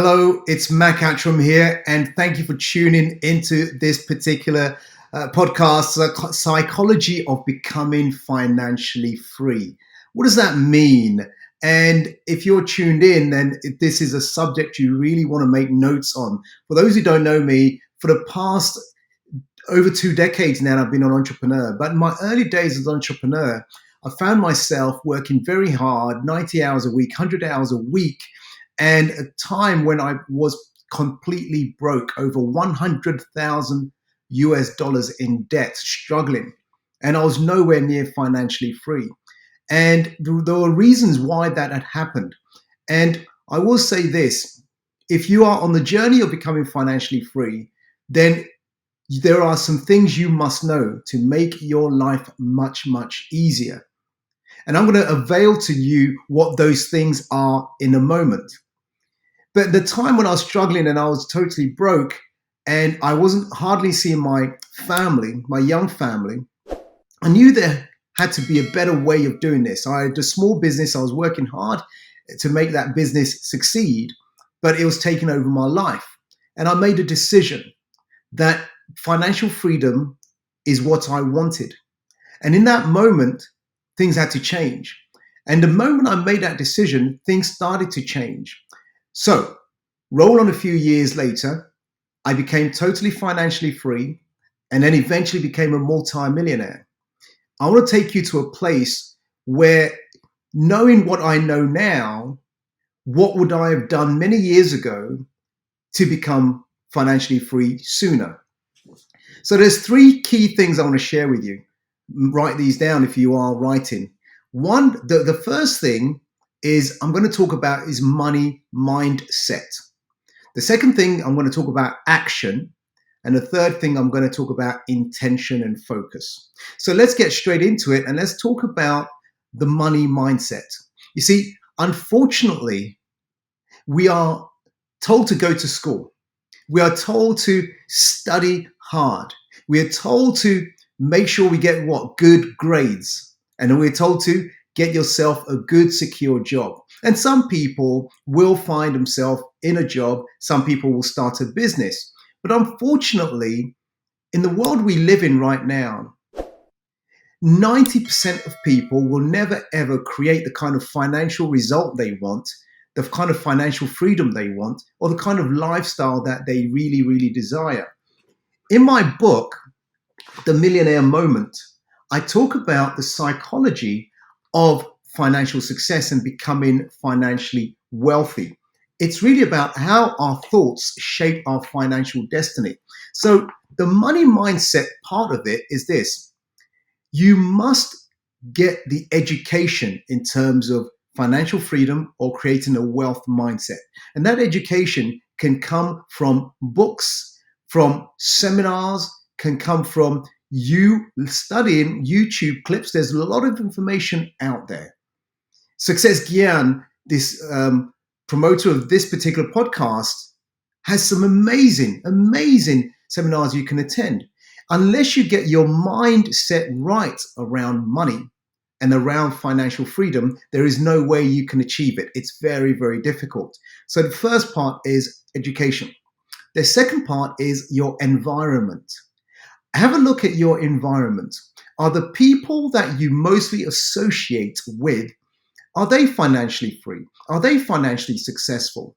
Hello, it's Mac Attram here, and thank you for tuning into this particular podcast, Psychology of Becoming Financially Free. What does that mean? And if you're tuned in, then this is a subject you really want to make notes on. For those who don't know me, for the past over 2 decades now, I've been an entrepreneur. But in my early days as an entrepreneur, I found myself working very hard, 90 hours a week, 100 hours a week, and a time when I was completely broke, over 100,000 US dollars in debt, struggling. And I was nowhere near financially free. And there were reasons why that had happened. And I will say this, if you are on the journey of becoming financially free, then there are some things you must know to make your life much, much easier. And I'm going to avail to you what those things are in a moment. But the time when I was struggling and I was totally broke and I wasn't hardly seeing my family, my young family, I knew there had to be a better way of doing this. I had a small business. I was working hard to make that business succeed, but it was taking over my life. And I made a decision that financial freedom is what I wanted. And in that moment, things had to change. And the moment I made that decision, things started to change. So, roll on a few years later, I became totally financially free and then eventually became a multi-millionaire. I want to take you to a place where, knowing what I know now, what would I have done many years ago to become financially free sooner? So there's three key things I want to share with you. Write these down if you are writing. One, the first thing is I'm going to talk about is money mindset. The second thing I'm going to talk about action. And the third thing I'm going to talk about intention and focus. So let's get straight into it and let's talk about the money mindset. You see, unfortunately, we are told to go to school. We are told to study hard. We are told to make sure we get good grades. And then we're told to get yourself a good, secure job. And some people will find themselves in a job. Some people will start a business. But unfortunately, in the world we live in right now, 90% of people will never, ever create the kind of financial result they want, the kind of financial freedom they want, or the kind of lifestyle that they really, really desire. In my book, The Millionaire Moment, I talk about the psychology of financial success and becoming financially wealthy. It's really about how our thoughts shape our financial destiny. So the money mindset part of it is this. You must get the education in terms of financial freedom or creating a wealth mindset. And that education can come from books, from seminars, can come from you studying YouTube clips. There's a lot of information out there. Success Gyan, this promoter of this particular podcast, has some amazing, amazing seminars you can attend. Unless you get your mind set right around money and around financial freedom, there is no way you can achieve it. It's very, very difficult. So the first part is education. The second part is your environment. Have a look at your environment. Are the people that you mostly associate with, are they financially free? Are they financially successful?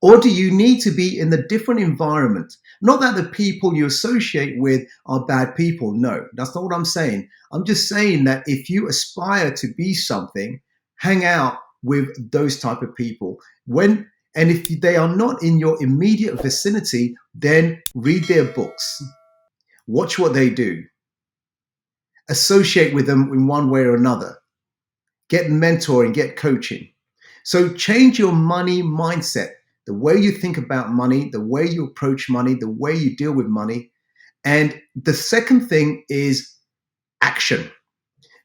Or do you need to be in the different environment? Not that the people you associate with are bad people. No, that's not what I'm saying. I'm just saying that if you aspire to be something, hang out with those type of people. And if they are not in your immediate vicinity, then read their books. Watch what they do. Associate with them in one way or another. Get mentoring, get coaching. So change your money mindset, the way you think about money, the way you approach money, the way you deal with money. And the second thing is action.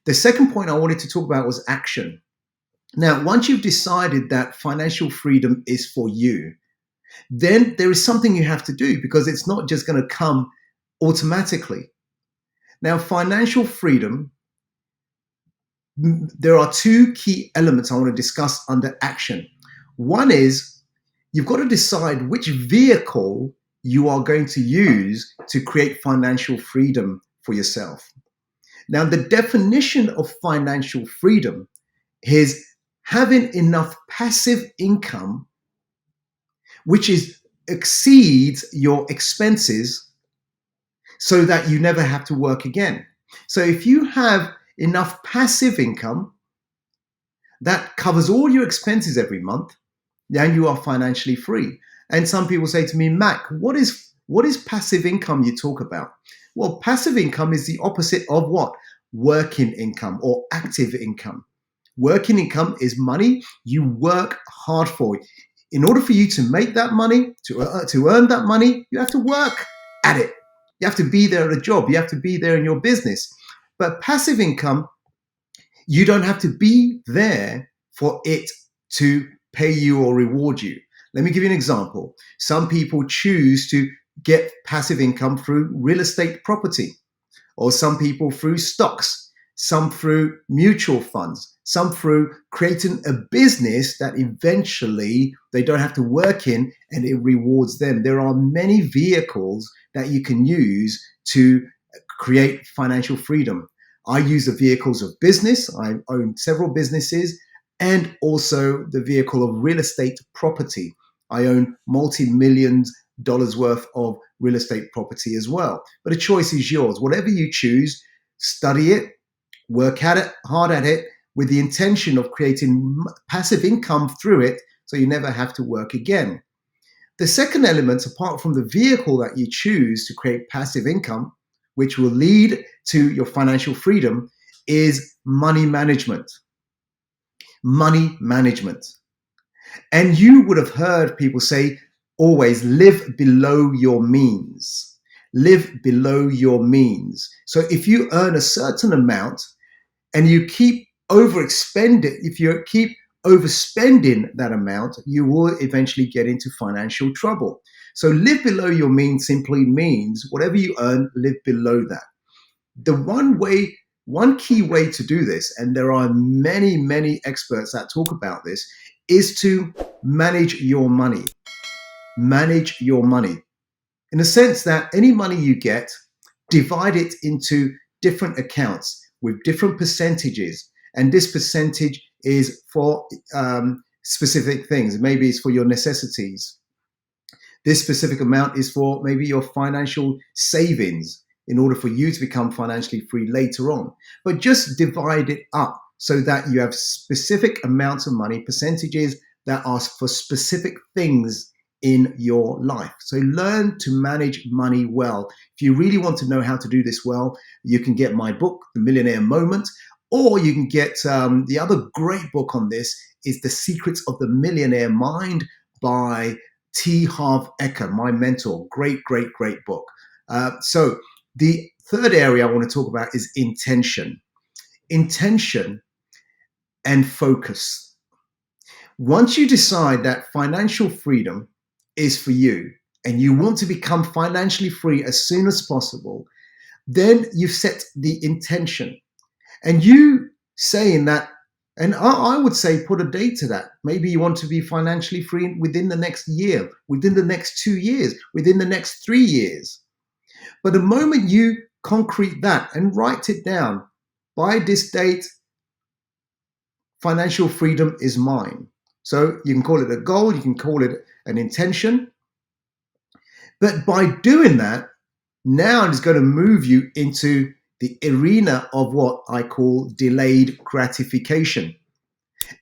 The second point I wanted to talk about was action. Now, once you've decided that financial freedom is for you, then there is something you have to do because it's not just going to come automatically. Now, financial freedom, there are two key elements I want to discuss under action. One is you've got to decide which vehicle you are going to use to create financial freedom for yourself. Now, the definition of financial freedom is having enough passive income which exceeds your expenses so that you never have to work again. So if you have enough passive income that covers all your expenses every month, then you are financially free. And some people say to me, Mac, what is passive income you talk about? Well, passive income is the opposite of what? Working income or active income. Working income is money you work hard for. In order for you to make that money, to earn that money, you have to work at it. You have to be there at a job. You have to be there in your business. But passive income, you don't have to be there for it to pay you or reward you. Let me give you an example. Some people choose to get passive income through real estate property, or some people through stocks, some through mutual funds, some through creating a business that eventually they don't have to work in and it rewards them. There are many vehicles that you can use to create financial freedom. I use the vehicles of business. I own several businesses, and also the vehicle of real estate property. I own multi-millions dollars worth of real estate property as well. But the choice is yours. Whatever you choose, study it, work at it, hard at it, with the intention of creating passive income through it so you never have to work again. The second element, apart from the vehicle that you choose to create passive income, which will lead to your financial freedom, is money management. Money management. And you would have heard people say, always live below your means. Live below your means. So if you earn a certain amount and you keep overspending, if you keep overspending that amount, you will eventually get into financial trouble. So live below your means simply means whatever you earn, live below that. The one key way to do this, and there are many, many experts that talk about this, is to manage your money. Manage your money. In the sense that any money you get, divide it into different accounts with different percentages. And this percentage is for specific things. Maybe it's for your necessities. This specific amount is for maybe your financial savings in order for you to become financially free later on. But just divide it up so that you have specific amounts of money, percentages that are for specific things in your life. So learn to manage money well. If you really want to know how to do this well, you can get my book, The Millionaire Moment, or you can get the other great book on this is The Secrets of the Millionaire Mind by Harv Ekar, my mentor. Great, great, great book. So the third area I want to talk about is intention. Intention and focus. Once you decide that financial freedom is for you and you want to become financially free as soon as possible, then you've set the intention. And you saying that, and I would say put a date to that. Maybe you want to be financially free within the next year, within the next 2 years, within the next 3 years. But the moment you concrete that and write it down, by this date, financial freedom is mine. So you can call it a goal, you can call it an intention. But by doing that, now it's going to move you into the arena of what I call delayed gratification.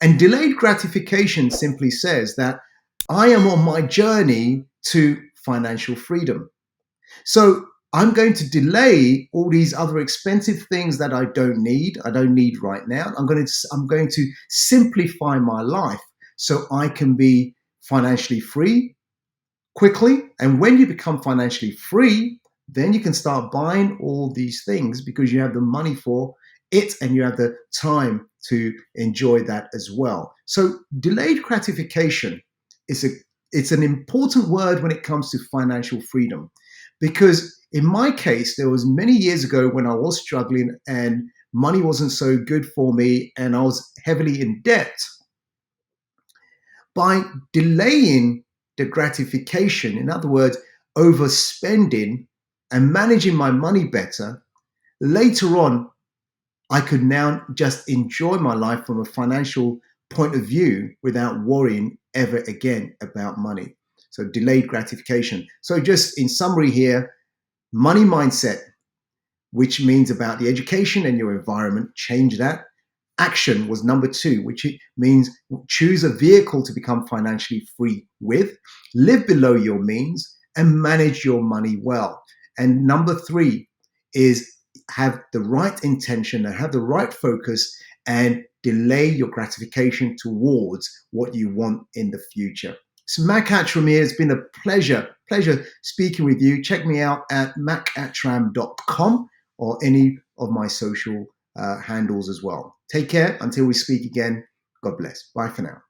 And delayed gratification simply says that I am on my journey to financial freedom. So I'm going to delay all these other expensive things that I don't need right now. I'm going to simplify my life so I can be financially free quickly. And when you become financially free, then you can start buying all these things because you have the money for it and you have the time to enjoy that as well. So delayed gratification it's an important word when it comes to financial freedom, because in my case, there was many years ago when I was struggling and money wasn't so good for me and I was heavily in debt. By delaying the gratification, in other words, overspending and managing my money better, later on, I could now just enjoy my life from a financial point of view without worrying ever again about money. So delayed gratification. So just in summary here, money mindset, which means about the education and your environment, change that. Action was number 2, which means choose a vehicle to become financially free with, live below your means, and manage your money well. And number 3 is have the right intention and have the right focus and delay your gratification towards what you want in the future. So Mac Attram here. It's been a pleasure speaking with you. Check me out at macattram.com or any of my social handles as well. Take care until we speak again. God bless. Bye for now.